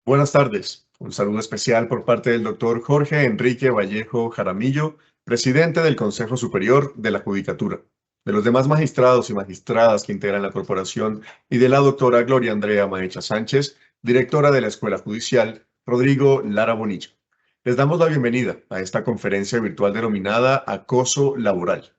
Buenas tardes. Un saludo especial por parte del doctor Jorge Enrique Vallejo Jaramillo, presidente del Consejo Superior de la Judicatura, de los demás magistrados y magistradas que integran la corporación y de la doctora Gloria Andrea Maecha Sánchez, directora de la Escuela Judicial Rodrigo Lara Bonilla. Les damos la bienvenida a esta conferencia virtual denominada Acoso Laboral.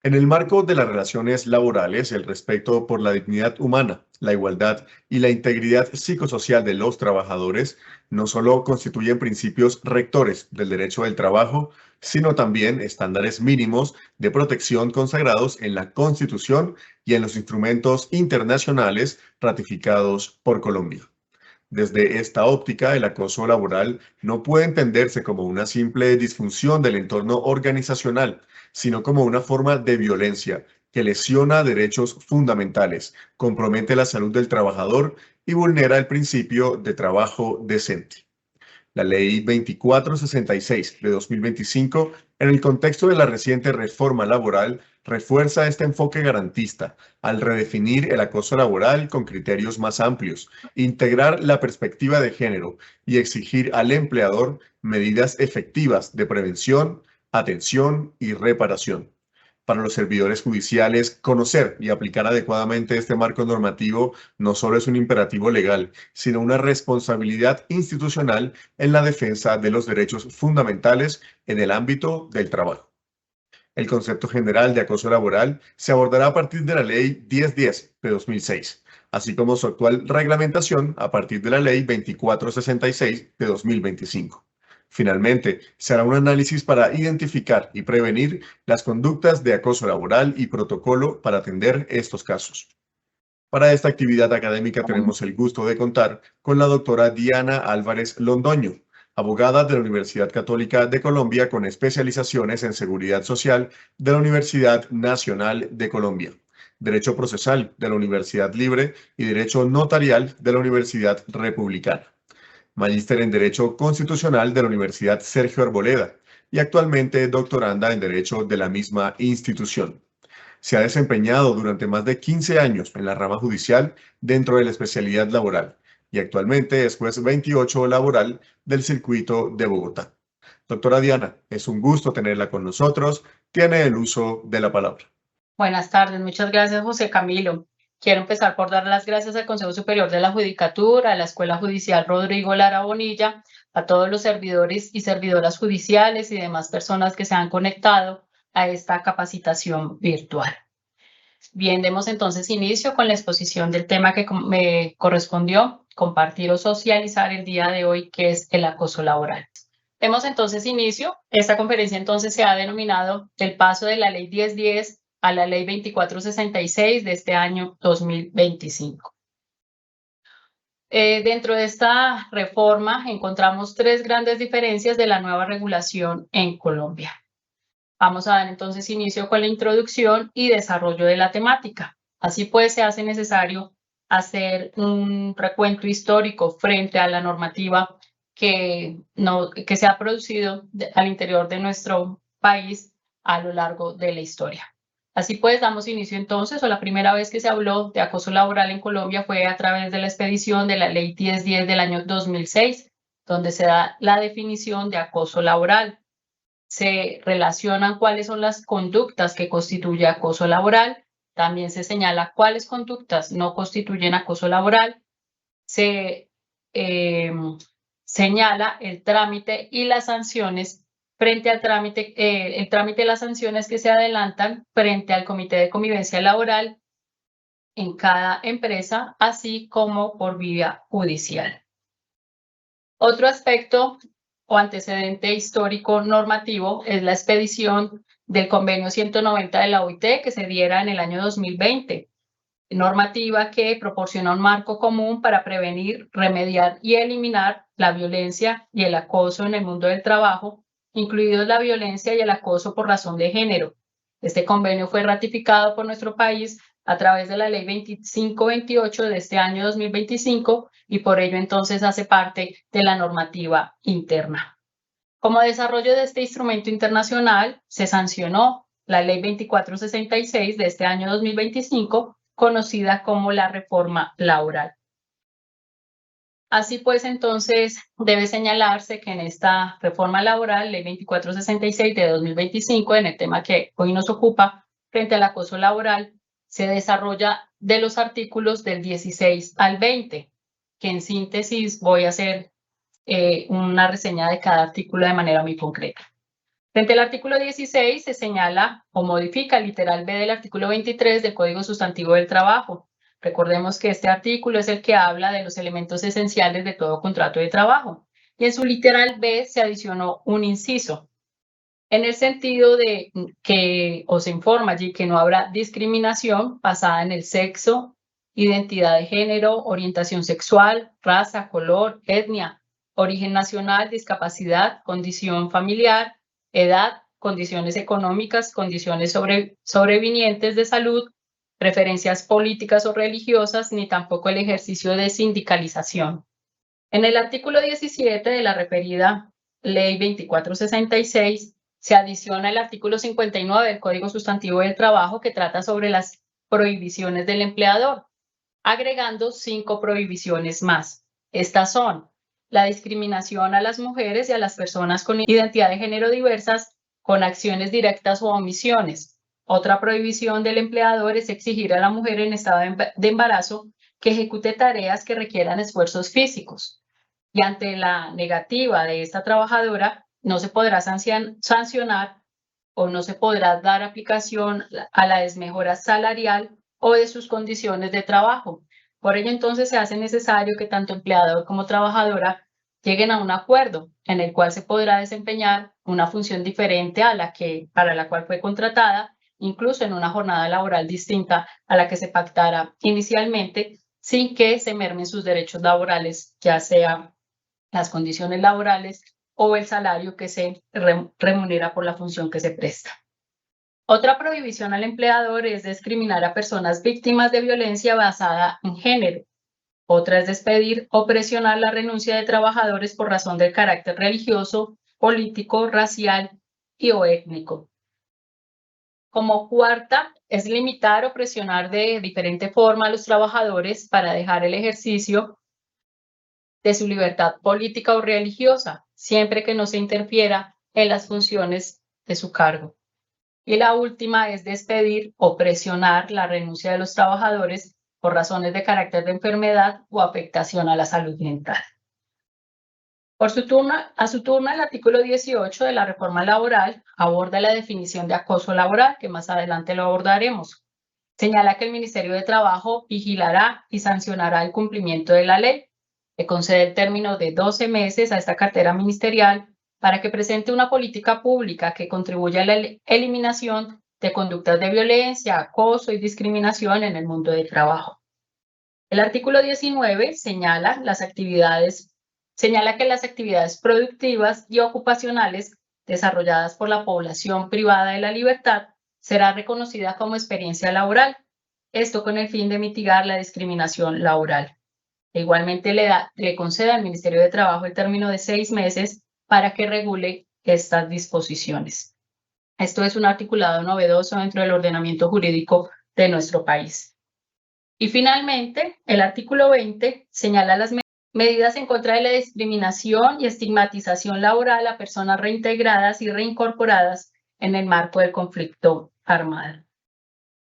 En el marco de las relaciones laborales, el respeto por la dignidad humana, la igualdad y la integridad psicosocial de los trabajadores no solo constituyen principios rectores del derecho del trabajo, sino también estándares mínimos de protección consagrados en la Constitución y en los instrumentos internacionales ratificados por Colombia. Desde esta óptica, el acoso laboral no puede entenderse como una simple disfunción del entorno organizacional, sino como una forma de violencia que lesiona derechos fundamentales, compromete la salud del trabajador y vulnera el principio de trabajo decente. La Ley 2466 de 2025, en el contexto de la reciente reforma laboral, refuerza este enfoque garantista al redefinir el acoso laboral con criterios más amplios, integrar la perspectiva de género y exigir al empleador medidas efectivas de prevención, atención y reparación. Para los servidores judiciales, conocer y aplicar adecuadamente este marco normativo no solo es un imperativo legal, sino una responsabilidad institucional en la defensa de los derechos fundamentales en el ámbito del trabajo. El concepto general de acoso laboral se abordará a partir de la Ley 1010 de 2006, así como su actual reglamentación a partir de la Ley 2466 de 2025. Finalmente, se hará un análisis para identificar y prevenir las conductas de acoso laboral y protocolo para atender estos casos. Para esta actividad académica tenemos el gusto de contar con la doctora Diana Álvarez Londoño, abogada de la Universidad Católica de Colombia con especializaciones en seguridad social de la Universidad Nacional de Colombia, Derecho Procesal de la Universidad Libre y Derecho Notarial de la Universidad Republicana. Magíster en Derecho Constitucional de la Universidad Sergio Arboleda y actualmente doctoranda en Derecho de la misma institución. Se ha desempeñado durante más de 15 años en la rama judicial dentro de la especialidad laboral y actualmente es juez 28 laboral del circuito de Bogotá. Doctora Diana, es un gusto tenerla con nosotros. Tiene el uso de la palabra. Buenas tardes, muchas gracias, José Camilo. Quiero empezar por dar las gracias al Consejo Superior de la Judicatura, a la Escuela Judicial Rodrigo Lara Bonilla, a todos los servidores y servidoras judiciales y demás personas que se han conectado a esta capacitación virtual. Bien, demos entonces inicio con la exposición del tema que me correspondió compartir o socializar el día de hoy, que es el acoso laboral. Demos entonces inicio. Esta conferencia entonces se ha denominado el paso de la Ley 1010 a la Ley 2466 de este año 2025. Dentro de esta reforma encontramos tres grandes diferencias de la nueva regulación en Colombia. Vamos a dar entonces inicio con la introducción y desarrollo de la temática. Así pues, se hace necesario hacer un recuento histórico frente a la normativa que se ha producido al interior de nuestro país a lo largo de la historia. Así pues, damos inicio entonces, la primera vez que se habló de acoso laboral en Colombia fue a través de la expedición de la Ley 1010 del año 2006, donde se da la definición de acoso laboral. Se relacionan cuáles son las conductas que constituye acoso laboral, también se señala cuáles conductas no constituyen acoso laboral, se señala el trámite y las sanciones frente al trámite, el trámite y las sanciones que se adelantan frente al Comité de Convivencia Laboral en cada empresa, así como por vía judicial. Otro aspecto o antecedente histórico normativo es la expedición del convenio 190 de la OIT que se diera en el año 2020, normativa que proporciona un marco común para prevenir, remediar y eliminar la violencia y el acoso en el mundo del trabajo, incluidos la violencia y el acoso por razón de género. Este convenio fue ratificado por nuestro país a través de la Ley 2528 de este año 2025 y por ello entonces hace parte de la normativa interna. Como desarrollo de este instrumento internacional, se sancionó la Ley 2466 de este año 2025, conocida como la reforma laboral. Así pues, entonces, debe señalarse que en esta reforma laboral, Ley 2466 de 2025, en el tema que hoy nos ocupa, frente al acoso laboral, se desarrolla de los artículos del 16 al 20, que en síntesis voy a hacer una reseña de cada artículo de manera muy concreta. Frente al artículo 16 se señala o modifica el literal B del artículo 23 del Código Sustantivo del Trabajo. Recordemos que este artículo es el que habla de los elementos esenciales de todo contrato de trabajo y en su literal B se adicionó un inciso en el sentido de que o se informa allí que no habrá discriminación basada en el sexo, identidad de género, orientación sexual, raza, color, etnia, origen nacional, discapacidad, condición familiar, edad, condiciones económicas, condiciones sobrevinientes de salud, preferencias políticas o religiosas, ni tampoco el ejercicio de sindicalización. En el artículo 17 de la referida Ley 2466 se adiciona el artículo 59 del Código Sustantivo del Trabajo que trata sobre las prohibiciones del empleador, agregando 5 prohibiciones más. Estas son la discriminación a las mujeres y a las personas con identidad de género diversas con acciones directas o omisiones. Otra prohibición del empleador es exigir a la mujer en estado de embarazo que ejecute tareas que requieran esfuerzos físicos. Y ante la negativa de esta trabajadora, no se podrá sancionar o no se podrá dar aplicación a la desmejora salarial o de sus condiciones de trabajo. Por ello, entonces, se hace necesario que tanto empleador como trabajadora lleguen a un acuerdo en el cual se podrá desempeñar una función diferente a la para la cual fue contratada, incluso en una jornada laboral distinta a la que se pactara inicialmente, sin que se mermen sus derechos laborales, ya sea las condiciones laborales o el salario que se remunera por la función que se presta. Otra prohibición al empleador es discriminar a personas víctimas de violencia basada en género. Otra es despedir o presionar la renuncia de trabajadores por razón del carácter religioso, político, racial y o étnico. Como cuarta, es limitar o presionar de diferente forma a los trabajadores para dejar el ejercicio de su libertad política o religiosa, siempre que no se interfiera en las funciones de su cargo. Y la última es despedir o presionar la renuncia de los trabajadores por razones de carácter de enfermedad o afectación a la salud mental. A su turno, el artículo 18 de la reforma laboral aborda la definición de acoso laboral, que más adelante lo abordaremos. Señala que el Ministerio de Trabajo vigilará y sancionará el cumplimiento de la ley. Le concede el término de 12 meses a esta cartera ministerial para que presente una política pública que contribuya a la eliminación de conductas de violencia, acoso y discriminación en el mundo del trabajo. El artículo 19 señala que las actividades productivas y ocupacionales desarrolladas por la población privada de la libertad será reconocida como experiencia laboral, esto con el fin de mitigar la discriminación laboral. Igualmente le concede al Ministerio de Trabajo el término de 6 meses para que regule estas disposiciones. Esto es un articulado novedoso dentro del ordenamiento jurídico de nuestro país. Y finalmente, el artículo 20 señala las medidas en contra de la discriminación y estigmatización laboral a personas reintegradas y reincorporadas en el marco del conflicto armado.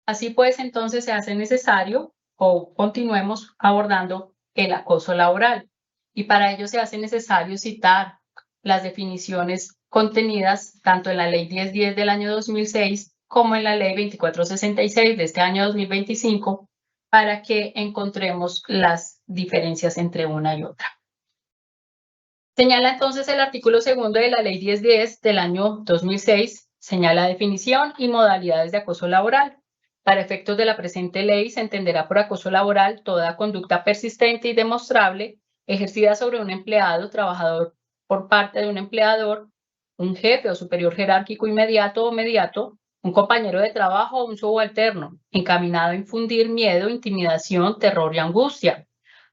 Así pues, entonces se hace necesario o continuemos abordando el acoso laboral. Y para ello se hace necesario citar las definiciones contenidas tanto en la Ley 1010 del año 2006 como en la Ley 2466 de este año 2025 para que encontremos las diferencias entre una y otra. Señala entonces el artículo 2 de la Ley 1010 del año 2006, señala definición y modalidades de acoso laboral. Para efectos de la presente ley se entenderá por acoso laboral toda conducta persistente y demostrable ejercida sobre un empleado, trabajador por parte de un empleador, un jefe o superior jerárquico inmediato o mediato, un compañero de trabajo o un subalterno, encaminado a infundir miedo, intimidación, terror y angustia,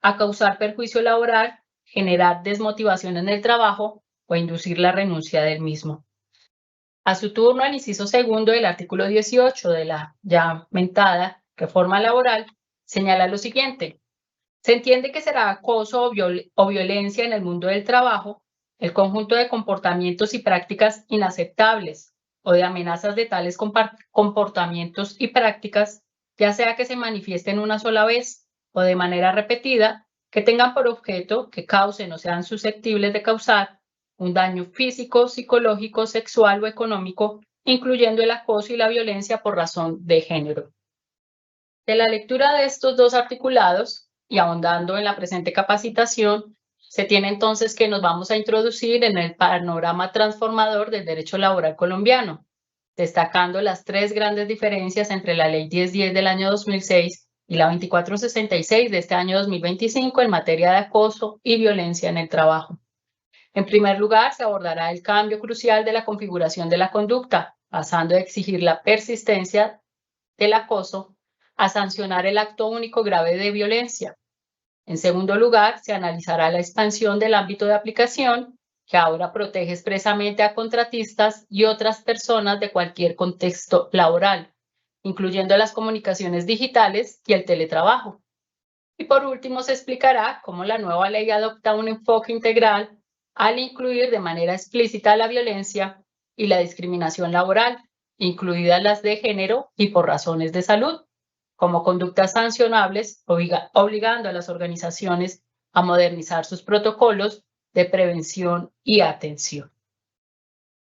a causar perjuicio laboral, generar desmotivación en el trabajo o inducir la renuncia del mismo. A su turno, el inciso 2 del artículo 18 de la ya mentada reforma laboral señala lo siguiente. Se entiende que será acoso o violencia en el mundo del trabajo el conjunto de comportamientos y prácticas inaceptables o de amenazas de tales comportamientos y prácticas, ya sea que se manifiesten una sola vez o de manera repetida, que tengan por objeto que causen o sean susceptibles de causar un daño físico, psicológico, sexual o económico, incluyendo el acoso y la violencia por razón de género. De la lectura de estos dos articulados y ahondando en la presente capacitación, se tiene entonces que nos vamos a introducir en el panorama transformador del derecho laboral colombiano, destacando las tres grandes diferencias entre la Ley 1010 del año 2006 y la 2466 de este año 2025 en materia de acoso y violencia en el trabajo. En primer lugar, se abordará el cambio crucial de la configuración de la conducta, pasando a exigir la persistencia del acoso a sancionar el acto único grave de violencia. En segundo lugar, se analizará la expansión del ámbito de aplicación, que ahora protege expresamente a contratistas y otras personas de cualquier contexto laboral, incluyendo las comunicaciones digitales y el teletrabajo. Y por último, se explicará cómo la nueva ley adopta un enfoque integral al incluir de manera explícita la violencia y la discriminación laboral, incluidas las de género y por razones de salud, como conductas sancionables, obligando a las organizaciones a modernizar sus protocolos de prevención y atención.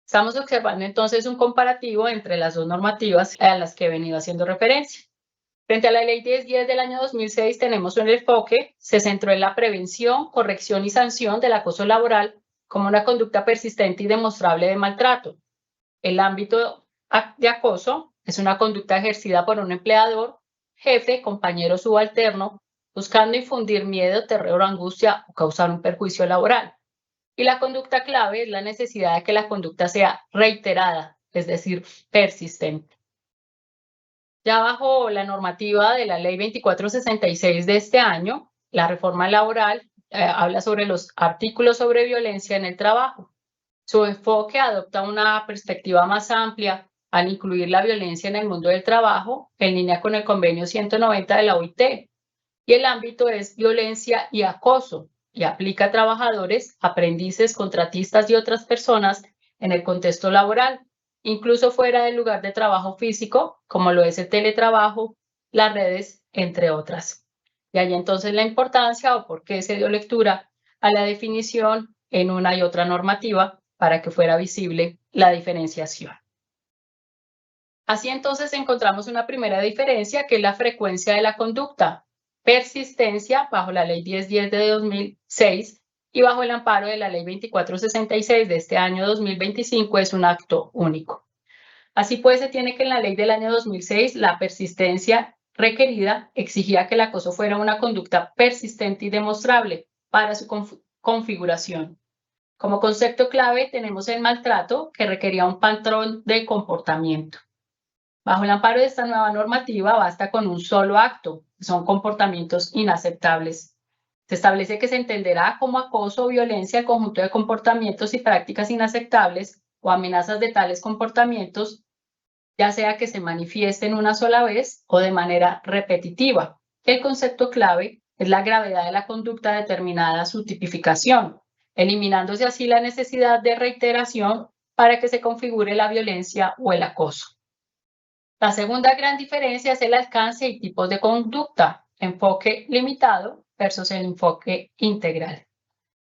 Estamos observando entonces un comparativo entre las dos normativas a las que he venido haciendo referencia. Frente a la Ley 1010 del año 2006 tenemos un enfoque, se centró en la prevención, corrección y sanción del acoso laboral como una conducta persistente y demostrable de maltrato. El ámbito de acoso es una conducta ejercida por un empleador, jefe, compañero subalterno, buscando infundir miedo, terror, angustia o causar un perjuicio laboral. Y la conducta clave es la necesidad de que la conducta sea reiterada, es decir, persistente. Ya bajo la normativa de la Ley 2466 de este año, la reforma laboral habla sobre los artículos sobre violencia en el trabajo. Su enfoque adopta una perspectiva más amplia al incluir la violencia en el mundo del trabajo en línea con el convenio 190 de la OIT. Y el ámbito es violencia y acoso y aplica a trabajadores, aprendices, contratistas y otras personas en el contexto laboral, incluso fuera del lugar de trabajo físico, como lo es el teletrabajo, las redes, entre otras. Y ahí entonces la importancia o por qué se dio lectura a la definición en una y otra normativa para que fuera visible la diferenciación. Así entonces encontramos una primera diferencia que es la frecuencia de la conducta, persistencia bajo la Ley 1010 de 2006 y bajo el amparo de la Ley 2466 de este año 2025 es un acto único. Así pues, se tiene que en la ley del año 2006 la persistencia requerida exigía que el acoso fuera una conducta persistente y demostrable para su configuración. Como concepto clave tenemos el maltrato, que requería un patrón de comportamiento. Bajo el amparo de esta nueva normativa basta con un solo acto, que son comportamientos inaceptables. Se establece que se entenderá como acoso o violencia el conjunto de comportamientos y prácticas inaceptables o amenazas de tales comportamientos, ya sea que se manifiesten una sola vez o de manera repetitiva. El concepto clave es la gravedad de la conducta determinada a su tipificación, eliminándose así la necesidad de reiteración para que se configure la violencia o el acoso. La segunda gran diferencia es el alcance y tipos de conducta, enfoque limitado versus el enfoque integral.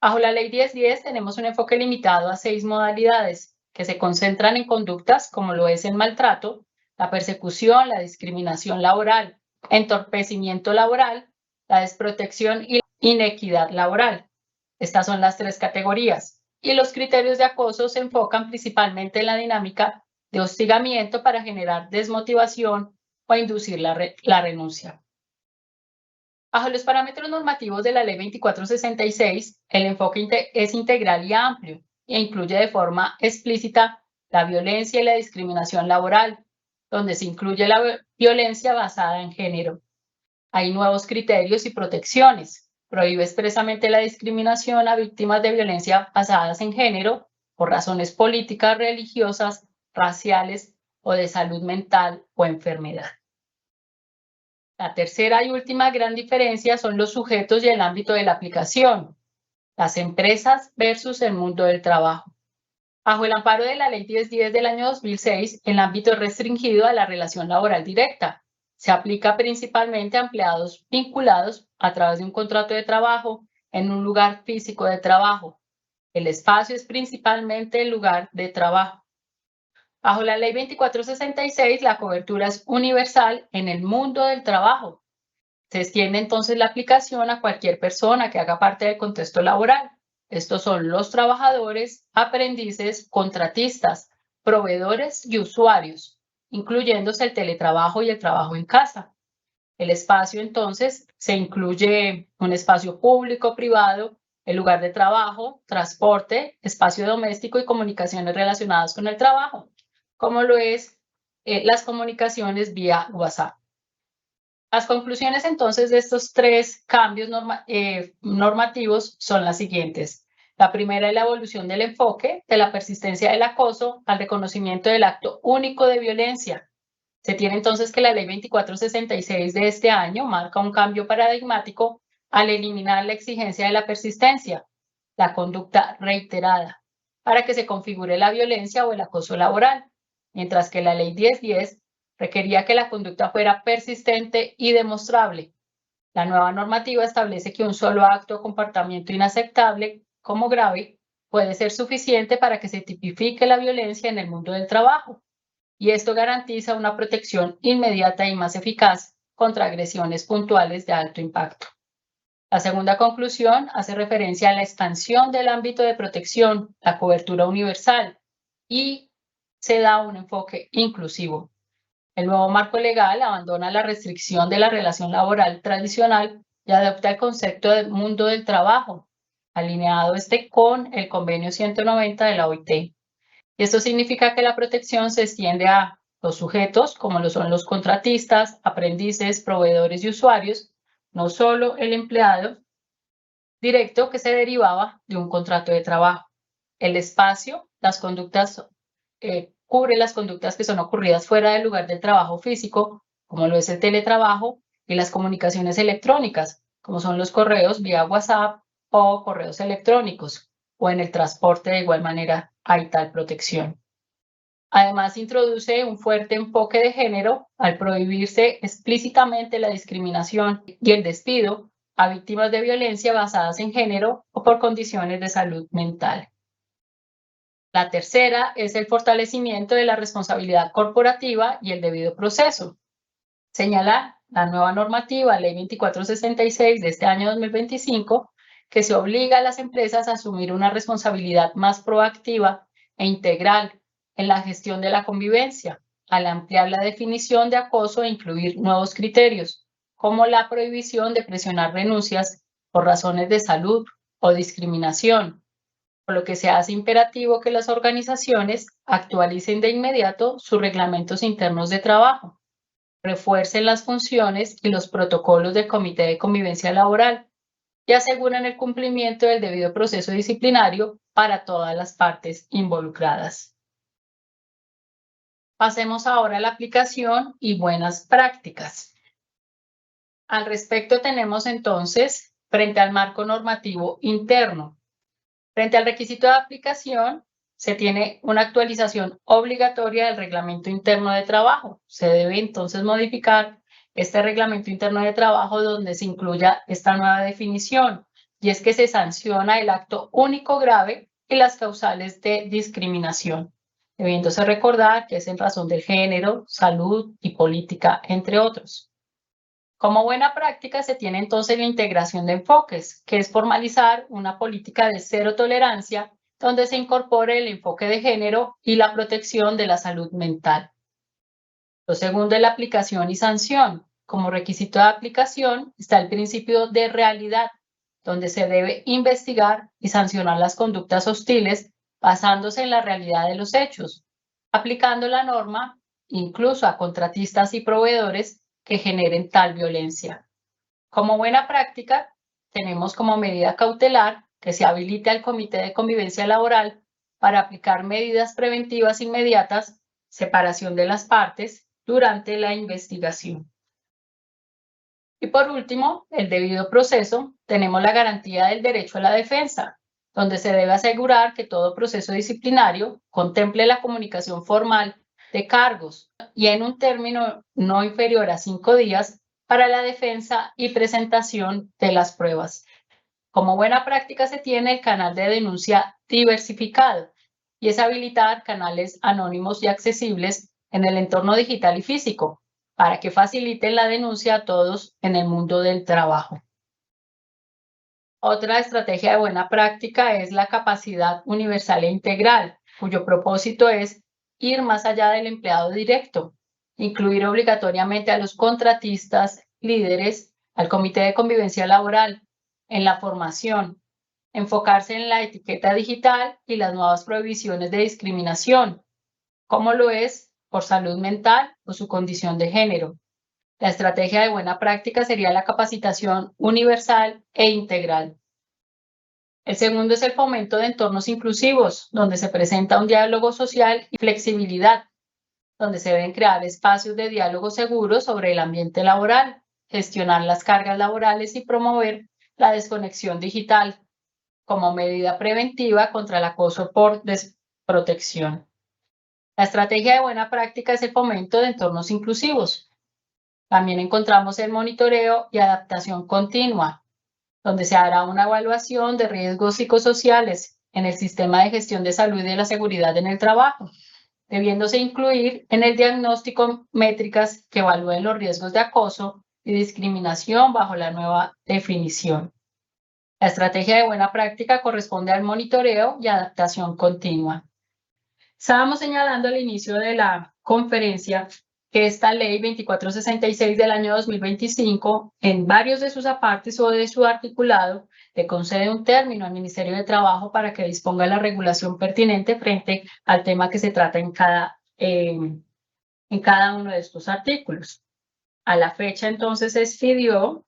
Bajo la Ley 1010 tenemos un enfoque limitado a 6 modalidades que se concentran en conductas como lo es el maltrato, la persecución, la discriminación laboral, entorpecimiento laboral, la desprotección y la inequidad laboral. Estas son las tres categorías. Y los criterios de acoso se enfocan principalmente en la dinámica de hostigamiento para generar desmotivación o inducir la renuncia. Bajo los parámetros normativos de la Ley 2466, el enfoque es integral y amplio e incluye de forma explícita la violencia y la discriminación laboral, donde se incluye la violencia basada en género. Hay nuevos criterios y protecciones. Prohíbe expresamente la discriminación a víctimas de violencia basadas en género por razones políticas, religiosas, raciales o de salud mental o enfermedad. La tercera y última gran diferencia son los sujetos y el ámbito de la aplicación, las empresas versus el mundo del trabajo. Bajo el amparo de la Ley 1010 del año 2006, el ámbito es restringido a la relación laboral directa. Se aplica principalmente a empleados vinculados a través de un contrato de trabajo en un lugar físico de trabajo. El espacio es principalmente el lugar de trabajo. Bajo la Ley 2466, la cobertura es universal en el mundo del trabajo. Se extiende entonces la aplicación a cualquier persona que haga parte del contexto laboral. Estos son los trabajadores, aprendices, contratistas, proveedores y usuarios, incluyéndose el teletrabajo y el trabajo en casa. El espacio entonces se incluye un espacio público, privado, el lugar de trabajo, transporte, espacio doméstico y comunicaciones relacionadas con el trabajo, como lo es las comunicaciones vía WhatsApp. Las conclusiones entonces de estos tres cambios normativos son las siguientes. La primera es la evolución del enfoque de la persistencia del acoso al reconocimiento del acto único de violencia. Se tiene entonces que la Ley 2466 de este año marca un cambio paradigmático al eliminar la exigencia de la persistencia, la conducta reiterada, para que se configure la violencia o el acoso laboral, mientras que la Ley 1010 requería que la conducta fuera persistente y demostrable. La nueva normativa establece que un solo acto o comportamiento inaceptable como grave puede ser suficiente para que se tipifique la violencia en el mundo del trabajo, y esto garantiza una protección inmediata y más eficaz contra agresiones puntuales de alto impacto. La segunda conclusión hace referencia a la expansión del ámbito de protección, la cobertura universal, y se da un enfoque inclusivo. El nuevo marco legal abandona la restricción de la relación laboral tradicional y adopta el concepto del mundo del trabajo, alineado con el convenio 190 de la OIT. Y esto significa que la protección se extiende a los sujetos, como lo son los contratistas, aprendices, proveedores y usuarios, no solo el empleado directo que se derivaba de un contrato de trabajo. El espacio, las conductas cubre las conductas que son ocurridas fuera del lugar del trabajo físico, como lo es el teletrabajo, y las comunicaciones electrónicas, como son los correos vía WhatsApp o correos electrónicos, o en el transporte de igual manera hay tal protección. Además, introduce un fuerte enfoque de género al prohibirse explícitamente la discriminación y el despido a víctimas de violencia basadas en género o por condiciones de salud mental. La tercera es el fortalecimiento de la responsabilidad corporativa y el debido proceso. Señala la nueva normativa, Ley 2466 de este año 2025, que se obliga a las empresas a asumir una responsabilidad más proactiva e integral en la gestión de la convivencia, al ampliar la definición de acoso e incluir nuevos criterios, como la prohibición de presionar renuncias por razones de salud o discriminación, por lo que se hace imperativo que las organizaciones actualicen de inmediato sus reglamentos internos de trabajo, refuercen las funciones y los protocolos del Comité de Convivencia Laboral y aseguren el cumplimiento del debido proceso disciplinario para todas las partes involucradas. Pasemos ahora a la aplicación y buenas prácticas. Al respecto tenemos entonces, frente al marco normativo interno, frente al requisito de aplicación, se tiene una actualización obligatoria del reglamento interno de trabajo. Se debe entonces modificar este reglamento interno de trabajo donde se incluya esta nueva definición, y es que se sanciona el acto único grave y las causales de discriminación, debiéndose recordar que es en razón del género, salud y política, entre otros. Como buena práctica se tiene entonces la integración de enfoques, que es formalizar una política de cero tolerancia donde se incorpore el enfoque de género y la protección de la salud mental. Lo segundo es la aplicación y sanción. Como requisito de aplicación está el principio de realidad, donde se debe investigar y sancionar las conductas hostiles basándose en la realidad de los hechos, aplicando la norma incluso a contratistas y proveedores que generen tal violencia. Como buena práctica, tenemos como medida cautelar que se habilite al Comité de Convivencia Laboral para aplicar medidas preventivas inmediatas, separación de las partes durante la investigación. Y por último, el debido proceso, tenemos la garantía del derecho a la defensa, donde se debe asegurar que todo proceso disciplinario contemple la comunicación formal de cargos y en un término no inferior a 5 días para la defensa y presentación de las pruebas. Como buena práctica se tiene el canal de denuncia diversificado y es habilitar canales anónimos y accesibles en el entorno digital y físico para que faciliten la denuncia a todos en el mundo del trabajo. Otra estrategia de buena práctica es la capacidad universal e integral, cuyo propósito es ir más allá del empleado directo, incluir obligatoriamente a los contratistas, líderes, al comité de convivencia laboral, en la formación, enfocarse en la etiqueta digital y las nuevas prohibiciones de discriminación, como lo es por salud mental o su condición de género. La estrategia de buena práctica sería la capacitación universal e integral. El segundo es el fomento de entornos inclusivos, donde se presenta un diálogo social y flexibilidad, donde se deben crear espacios de diálogo seguros sobre el ambiente laboral, gestionar las cargas laborales y promover la desconexión digital como medida preventiva contra el acoso por desprotección. La estrategia de buena práctica es el fomento de entornos inclusivos. También encontramos el monitoreo y adaptación continua, donde se hará una evaluación de riesgos psicosociales en el sistema de gestión de salud y de la seguridad en el trabajo, debiéndose incluir en el diagnóstico métricas que evalúen los riesgos de acoso y discriminación bajo la nueva definición. La estrategia de buena práctica corresponde al monitoreo y adaptación continua. Estábamos señalando al inicio de la conferencia que esta ley 2466 del año 2025, en varios de sus apartes o de su articulado, le concede un término al Ministerio de Trabajo para que disponga la regulación pertinente frente al tema que se trata en cada uno de estos artículos. A la fecha, entonces, se expidió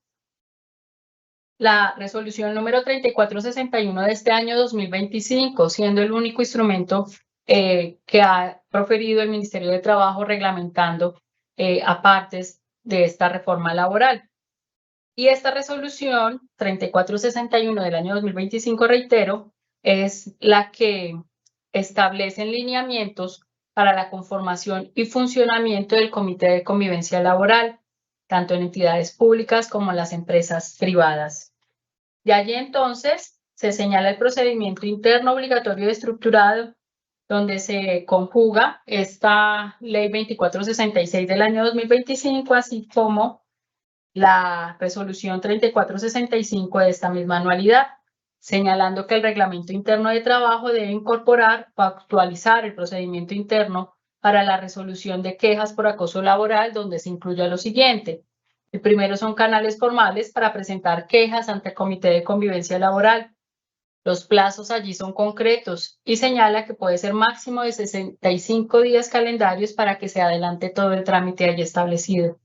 la resolución número 3461 de este año 2025, siendo el único instrumento que ha proferido el Ministerio de Trabajo reglamentando apartes de esta reforma laboral. Y esta resolución 3461 del año 2025, reitero, es la que establece lineamientos para la conformación y funcionamiento del Comité de Convivencia Laboral, tanto en entidades públicas como en las empresas privadas. De allí entonces se señala el procedimiento interno obligatorio y estructurado, donde se conjuga esta ley 2466 del año 2025, así como la resolución 3465 de esta misma anualidad, señalando que el reglamento interno de trabajo debe incorporar o actualizar el procedimiento interno para la resolución de quejas por acoso laboral, donde se incluya lo siguiente. El primero son canales formales para presentar quejas ante el Comité de Convivencia Laboral. Los plazos allí son concretos y señala que puede ser máximo de 65 días calendarios para que se adelante todo el trámite allí establecido.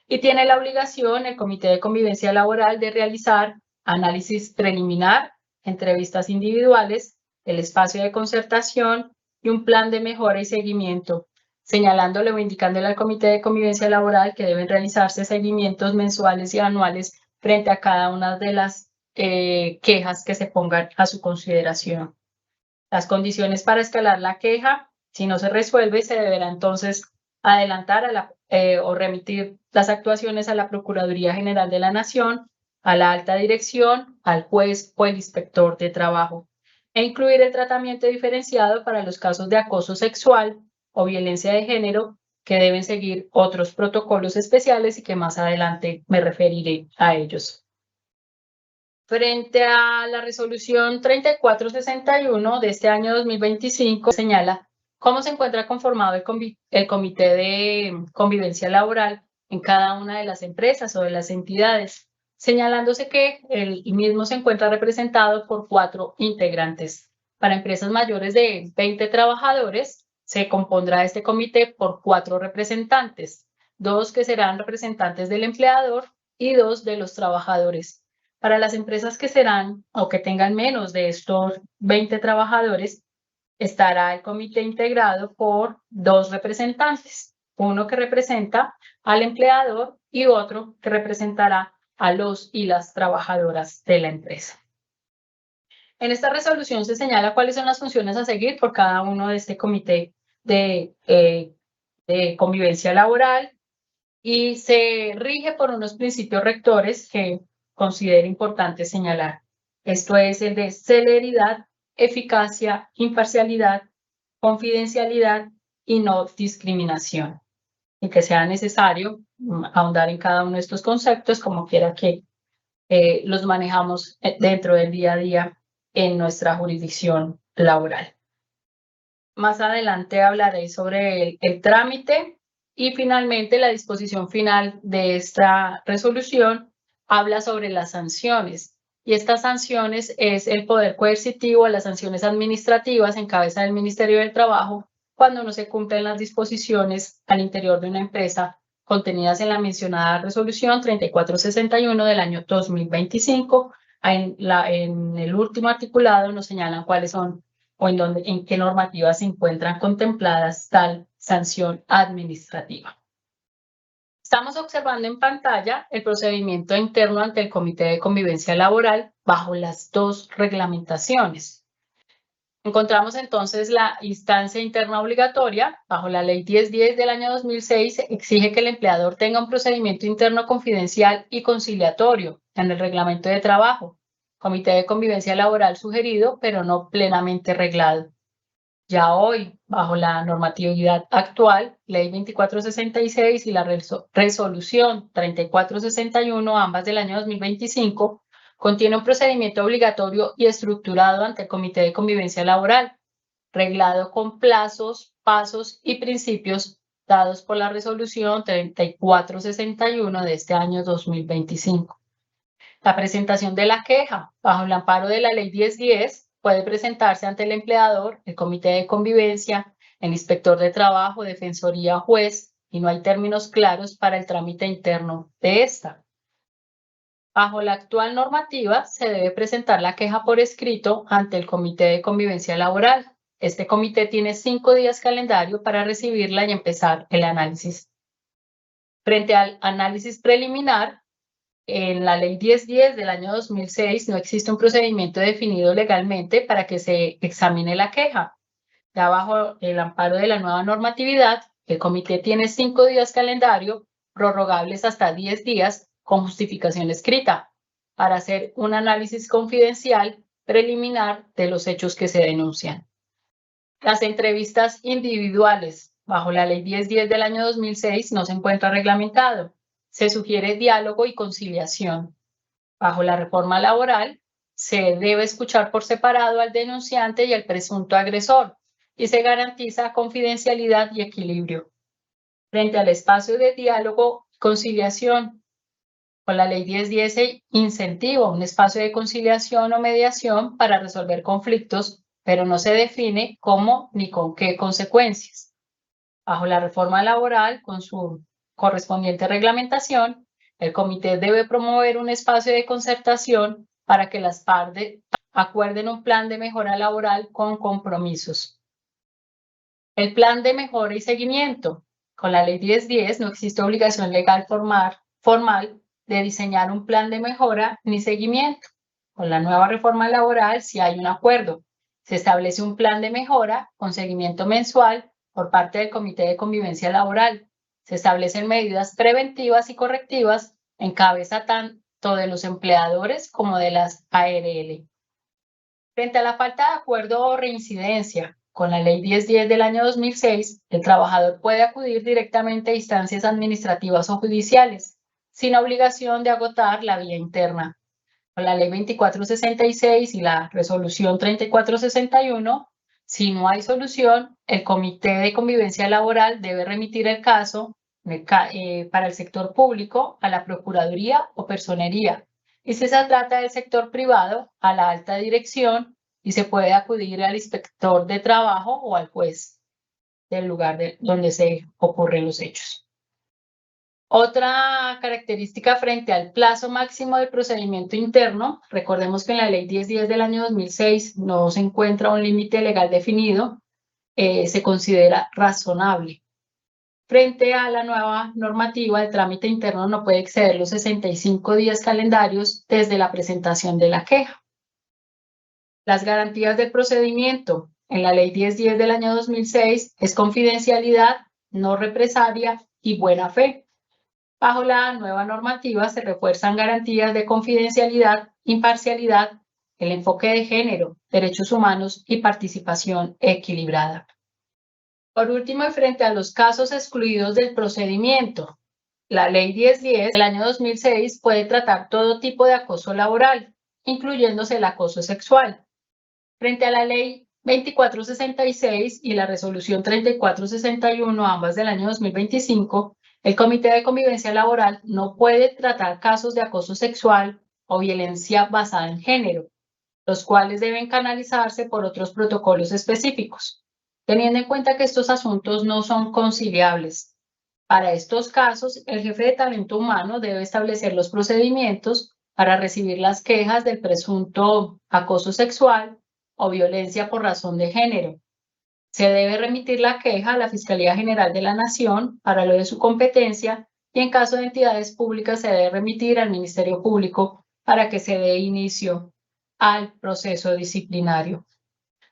Y tiene la obligación el Comité de Convivencia Laboral de realizar análisis preliminar, entrevistas individuales, el espacio de concertación y un plan de mejora y seguimiento, señalándole o indicándole al Comité de Convivencia Laboral que deben realizarse seguimientos mensuales y anuales frente a cada una de las quejas que se pongan a su consideración. Las condiciones para escalar la queja, si no se resuelve, se deberá entonces adelantar o remitir las actuaciones a la Procuraduría General de la Nación, a la alta dirección, al juez o el inspector de trabajo, e incluir el tratamiento diferenciado para los casos de acoso sexual o violencia de género, que deben seguir otros protocolos especiales y que más adelante me referiré a ellos. Frente a la resolución 3461 de este año 2025, señala cómo se encuentra conformado el Comité de Convivencia Laboral en cada una de las empresas o de las entidades, señalándose que el mismo se encuentra representado por 4 integrantes. Para empresas mayores de 20 trabajadores, se compondrá este comité por 4 representantes, 2 que serán representantes del empleador y 2 de los trabajadores. Para las empresas que serán o que tengan menos de estos 20 trabajadores, estará el comité integrado por 2 representantes, uno que representa al empleador y otro que representará a los y las trabajadoras de la empresa. En esta resolución se señala cuáles son las funciones a seguir por cada uno de este comité de convivencia laboral y se rige por unos principios rectores que considero importante señalar. Esto es el de celeridad, eficacia, imparcialidad, confidencialidad y no discriminación. Y que sea necesario ahondar en cada uno de estos conceptos, como quiera que los manejamos dentro del día a día en nuestra jurisdicción laboral. Más adelante hablaré sobre el trámite y finalmente la disposición final de esta resolución habla sobre las sanciones. Y estas sanciones es el poder coercitivo, las sanciones administrativas en cabeza del Ministerio del Trabajo cuando no se cumplen las disposiciones al interior de una empresa contenidas en la mencionada resolución 3461 del año 2025. En el último articulado nos señalan cuáles son o en qué normativas se encuentran contempladas tal sanción administrativa. Estamos observando en pantalla el procedimiento interno ante el Comité de Convivencia Laboral bajo las dos reglamentaciones. Encontramos entonces la instancia interna obligatoria. Bajo la Ley 1010 del año 2006 exige que el empleador tenga un procedimiento interno confidencial y conciliatorio en el reglamento de trabajo. Comité de Convivencia Laboral sugerido, pero no plenamente reglado. Ya hoy, bajo la normatividad actual, Ley 2466 y la Resolución 3461, ambas del año 2025, contiene un procedimiento obligatorio y estructurado ante el Comité de Convivencia Laboral, reglado con plazos, pasos y principios dados por la Resolución 3461 de este año 2025. La presentación de la queja bajo el amparo de la Ley 1010 puede presentarse ante el empleador, el Comité de Convivencia, el Inspector de Trabajo, Defensoría, Juez, y no hay términos claros para el trámite interno de esta. Bajo la actual normativa, se debe presentar la queja por escrito ante el Comité de Convivencia Laboral. Este comité tiene 5 días calendario para recibirla y empezar el análisis. Frente al análisis preliminar, en la Ley 1010 del año 2006 no existe un procedimiento definido legalmente para que se examine la queja. Ya bajo el amparo de la nueva normatividad, el comité tiene 5 días calendario, prorrogables hasta 10 días con justificación escrita, para hacer un análisis confidencial preliminar de los hechos que se denuncian. Las entrevistas individuales bajo la Ley 1010 del año 2006 no se encuentra reglamentado. Se sugiere diálogo y conciliación. Bajo la reforma laboral, se debe escuchar por separado al denunciante y al presunto agresor y se garantiza confidencialidad y equilibrio. Frente al espacio de diálogo y conciliación, con la Ley 1010 se incentiva un espacio de conciliación o mediación para resolver conflictos, pero no se define cómo ni con qué consecuencias. Bajo la reforma laboral, con su correspondiente reglamentación, el comité debe promover un espacio de concertación para que las partes acuerden un plan de mejora laboral con compromisos. El plan de mejora y seguimiento. Con la Ley 1010 no existe obligación legal formal de diseñar un plan de mejora ni seguimiento. Con la nueva reforma laboral sí hay un acuerdo. Se establece un plan de mejora con seguimiento mensual por parte del Comité de Convivencia Laboral. Se establecen medidas preventivas y correctivas en cabeza tanto de los empleadores como de las ARL. Frente a la falta de acuerdo o reincidencia con la Ley 1010 del año 2006, el trabajador puede acudir directamente a instancias administrativas o judiciales, sin obligación de agotar la vía interna. Con la Ley 2466 y la Resolución 3461, si no hay solución, el Comité de Convivencia Laboral debe remitir el caso para el sector público a la Procuraduría o Personería. Y si se trata del sector privado, a la alta dirección y se puede acudir al inspector de trabajo o al juez del lugar donde se ocurren los hechos. Otra característica frente al plazo máximo del procedimiento interno, recordemos que en la Ley 1010 del año 2006 no se encuentra un límite legal definido, se considera razonable. Frente a la nueva normativa, el trámite interno no puede exceder los 65 días calendarios desde la presentación de la queja. Las garantías del procedimiento en la Ley 1010 del año 2006 es confidencialidad, no represalia y buena fe. Bajo la nueva normativa se refuerzan garantías de confidencialidad, imparcialidad, el enfoque de género, derechos humanos y participación equilibrada. Por último, y frente a los casos excluidos del procedimiento, la Ley 1010 del año 2006 puede tratar todo tipo de acoso laboral, incluyéndose el acoso sexual. Frente a la Ley 2466 y la Resolución 3461, ambas del año 2025, el Comité de Convivencia Laboral no puede tratar casos de acoso sexual o violencia basada en género, los cuales deben canalizarse por otros protocolos específicos, teniendo en cuenta que estos asuntos no son conciliables. Para estos casos, el jefe de talento humano debe establecer los procedimientos para recibir las quejas del presunto acoso sexual o violencia por razón de género. Se debe remitir la queja a la Fiscalía General de la Nación para lo de su competencia y en caso de entidades públicas se debe remitir al Ministerio Público para que se dé inicio al proceso disciplinario.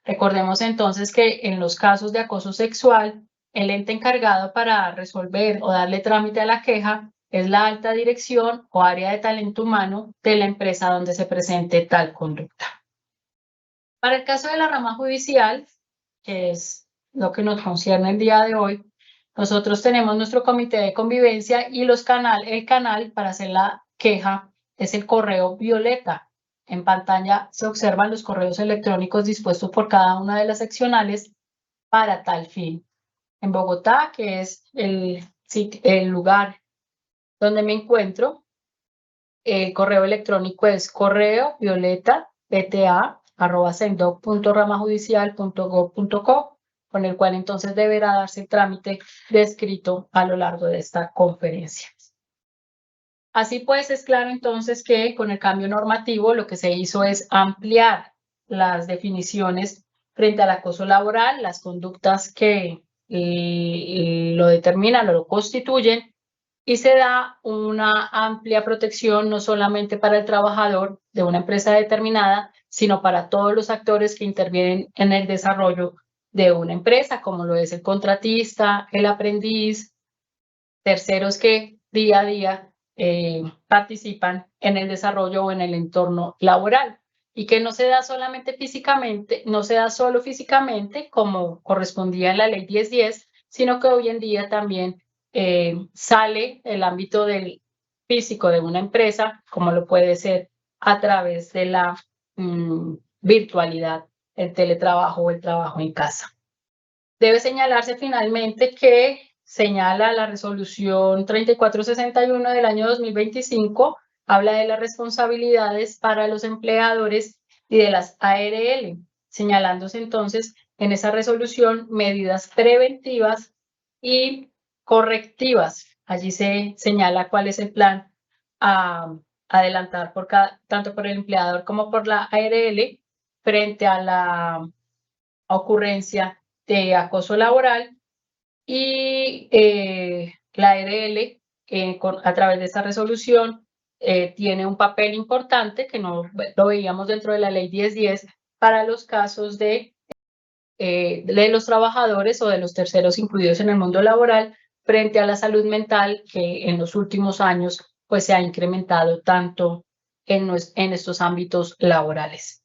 Recordemos entonces que en los casos de acoso sexual, el ente encargado para resolver o darle trámite a la queja es la alta dirección o área de talento humano de la empresa donde se presente tal conducta. Para el caso de la rama judicial, que es lo que nos concierne el día de hoy, nosotros tenemos nuestro comité de convivencia y el canal para hacer la queja es el correo violeta. En pantalla se observan los correos electrónicos dispuestos por cada una de las seccionales para tal fin. En Bogotá, que es el lugar donde me encuentro, el correo electrónico es correovioleta@sendoc.ramajudicial.gov.co, con el cual entonces deberá darse el trámite descrito a lo largo de esta conferencia. Así pues, es claro entonces que con el cambio normativo lo que se hizo es ampliar las definiciones frente al acoso laboral, las conductas que lo determinan o lo constituyen, y se da una amplia protección no solamente para el trabajador de una empresa determinada, sino para todos los actores que intervienen en el desarrollo de una empresa, como lo es el contratista, el aprendiz, terceros que día a día participan en el desarrollo o en el entorno laboral, y que no se da solamente físicamente, no se da solo físicamente como correspondía en la Ley 1010, sino que hoy en día también sale el ámbito del físico de una empresa, como lo puede ser a través de la virtualidad, el teletrabajo o el trabajo en casa. Debe señalarse finalmente que señala la resolución 3461 del año 2025, habla de las responsabilidades para los empleadores y de las ARL, señalándose entonces en esa resolución medidas preventivas y correctivas. Allí se señala cuál es el plan a adelantar tanto por el empleador como por la ARL frente a la ocurrencia de acoso laboral, y la ARL a través de esta resolución tiene un papel importante que no lo veíamos dentro de la Ley 1010 para los casos de los trabajadores o de los terceros incluidos en el mundo laboral frente a la salud mental, que en los últimos años pues se ha incrementado tanto en estos ámbitos laborales.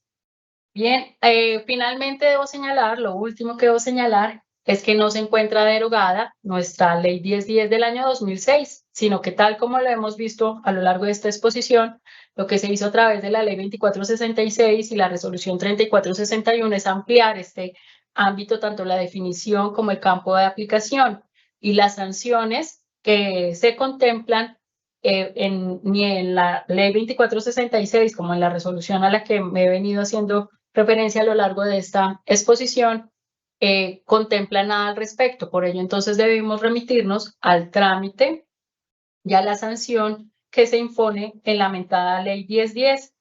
Bien, finalmente debo señalar, lo último que debo señalar es que no se encuentra derogada nuestra Ley 1010 del año 2006, sino que tal como lo hemos visto a lo largo de esta exposición, lo que se hizo a través de la Ley 2466 y la Resolución 3461 es ampliar este ámbito, tanto la definición como el campo de aplicación, y las sanciones que se contemplan ni en la Ley 2466 como en la resolución a la que me he venido haciendo referencia a lo largo de esta exposición, contempla nada al respecto. Por ello, entonces debemos remitirnos al trámite y a la sanción que se impone en la mentada Ley 1010,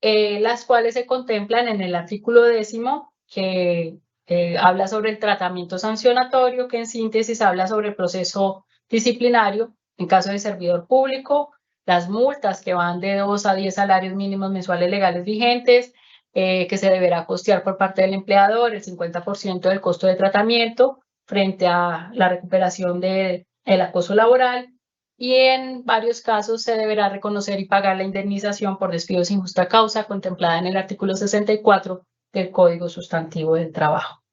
las cuales se contemplan en el artículo 10, que habla sobre el tratamiento sancionatorio, que en síntesis habla sobre el proceso disciplinario en caso de servidor público, las multas que van de 2 a 10 salarios mínimos mensuales legales vigentes, que se deberá costear por parte del empleador el 50% del costo de tratamiento frente a la recuperación del acoso laboral, y en varios casos se deberá reconocer y pagar la indemnización por despido sin justa causa contemplada en el artículo 64 del Código Sustantivo del Trabajo.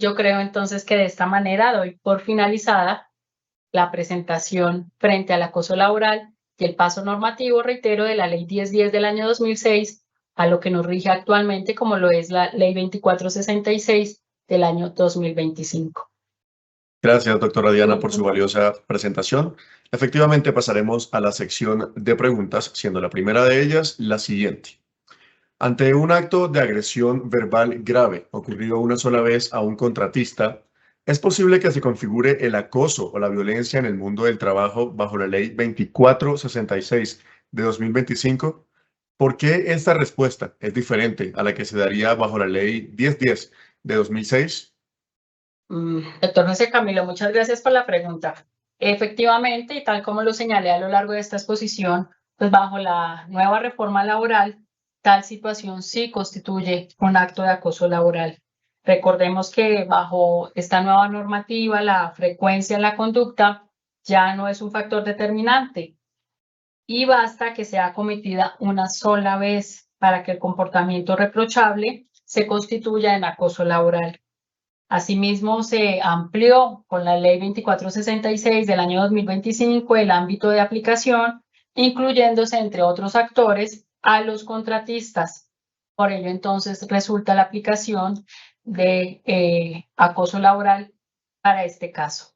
Yo creo entonces que de esta manera doy por finalizada la presentación frente al acoso laboral y el paso normativo, reitero, de la Ley 1010 del año 2006 a lo que nos rige actualmente, como lo es la Ley 2466 del año 2025. Gracias, doctora Diana, por su valiosa presentación. Efectivamente, pasaremos a la sección de preguntas, siendo la primera de ellas la siguiente. Ante un acto de agresión verbal grave ocurrido una sola vez a un contratista, ¿es posible que se configure el acoso o la violencia en el mundo del trabajo bajo la Ley 2466 de 2025? ¿Por qué esta respuesta es diferente a la que se daría bajo la Ley 1010 de 2006? Doctor José Camilo, muchas gracias por la pregunta. Efectivamente, y tal como lo señalé a lo largo de esta exposición, pues bajo la nueva reforma laboral, tal situación sí constituye un acto de acoso laboral. Recordemos que bajo esta nueva normativa, la frecuencia en la conducta ya no es un factor determinante y basta que sea cometida una sola vez para que el comportamiento reprochable se constituya en acoso laboral. Asimismo, se amplió con la Ley 2466 del año 2025 el ámbito de aplicación, incluyéndose, entre otros actores, a los contratistas. Por ello, entonces, resulta la aplicación de acoso laboral para este caso.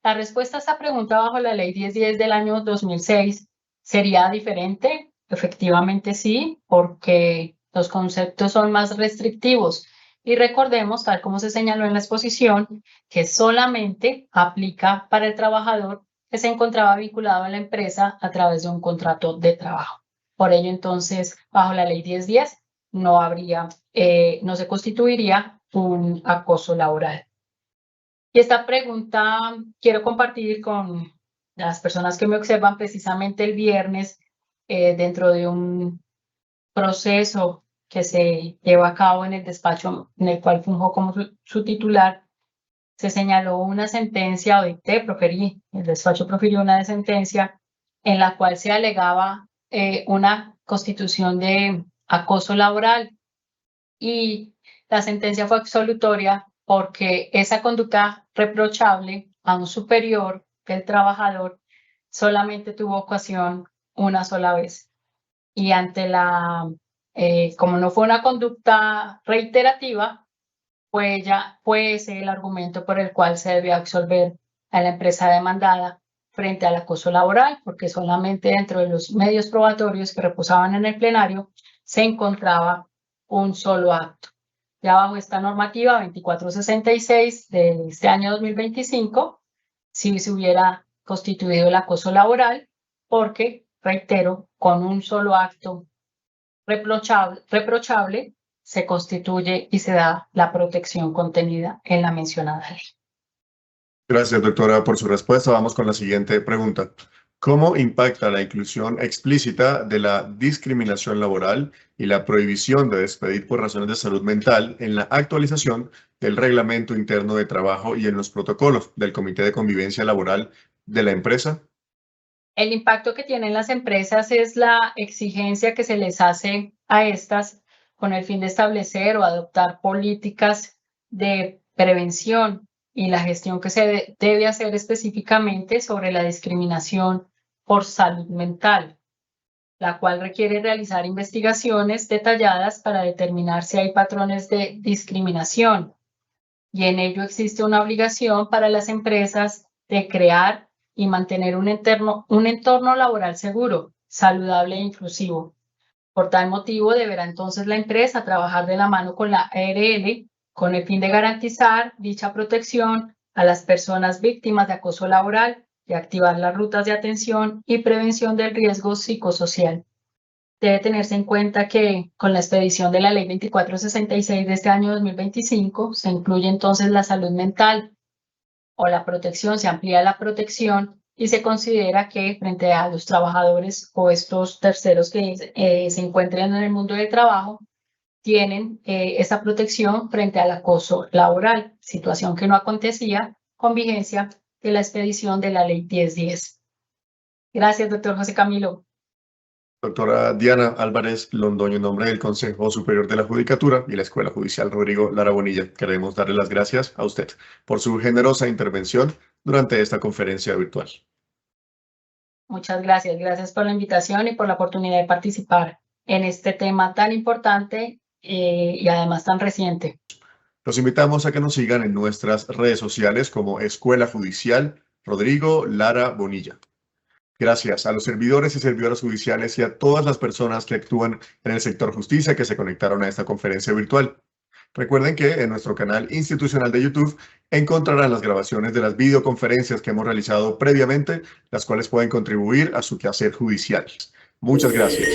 La respuesta a esta pregunta bajo la Ley 1010 del año 2006 sería diferente. Efectivamente, sí, porque los conceptos son más restrictivos. Y recordemos, tal como se señaló en la exposición, que solamente aplica para el trabajador que se encontraba vinculado a la empresa a través de un contrato de trabajo. Por ello, entonces, bajo la Ley 1010 no se constituiría un acoso laboral. Y esta pregunta quiero compartir con las personas que me observan precisamente el viernes dentro de un proceso que se lleva a cabo en el despacho en el cual funjo como su titular. Se señaló una sentencia, o el despacho profirió una sentencia en la cual se alegaba una constitución de acoso laboral, y la sentencia fue absolutoria porque esa conducta reprochable a un superior del trabajador solamente tuvo ocasión una sola vez. Y ante como no fue una conducta reiterativa, fue ese el argumento por el cual se debió absolver a la empresa demandada frente al acoso laboral, porque solamente dentro de los medios probatorios que reposaban en el plenario se encontraba un solo acto. Ya bajo esta normativa 2466 de este año 2025, si se hubiera constituido el acoso laboral, porque, reitero, con un solo acto reprochable se constituye y se da la protección contenida en la mencionada ley. Gracias, doctora, por su respuesta. Vamos con la siguiente pregunta. ¿Cómo impacta la inclusión explícita de la discriminación laboral y la prohibición de despedir por razones de salud mental en la actualización del Reglamento Interno de Trabajo y en los protocolos del Comité de Convivencia Laboral de la empresa? El impacto que tienen las empresas es la exigencia que se les hace a estas con el fin de establecer o adoptar políticas de prevención y la gestión que se debe hacer específicamente sobre la discriminación por salud mental, la cual requiere realizar investigaciones detalladas para determinar si hay patrones de discriminación. Y en ello existe una obligación para las empresas de crear y mantener un entorno laboral seguro, saludable e inclusivo. Por tal motivo, deberá entonces la empresa trabajar de la mano con la ARL con el fin de garantizar dicha protección a las personas víctimas de acoso laboral y activar las rutas de atención y prevención del riesgo psicosocial. debe tenerse en cuenta que con la expedición de la Ley 2466 de este año 2025 se incluye entonces la salud mental o la protección, se amplía la protección y se considera que frente a los trabajadores o estos terceros que se encuentren en el mundo del trabajo, tienen esa protección frente al acoso laboral, situación que no acontecía con vigencia de la expedición de la Ley 1010. Gracias, doctor José Camilo. Doctora Diana Álvarez Londoño, en nombre del Consejo Superior de la Judicatura y la Escuela Judicial Rodrigo Lara Bonilla, queremos darle las gracias a usted por su generosa intervención durante esta conferencia virtual. Muchas gracias. Gracias por la invitación y por la oportunidad de participar en este tema tan importante y además tan reciente. Los invitamos a que nos sigan en nuestras redes sociales como Escuela Judicial Rodrigo Lara Bonilla. Gracias a los servidores y servidoras judiciales y a todas las personas que actúan en el sector justicia que se conectaron a esta conferencia virtual. Recuerden que en nuestro canal institucional de YouTube encontrarán las grabaciones de las videoconferencias que hemos realizado previamente, las cuales pueden contribuir a su quehacer judicial. Muchas gracias.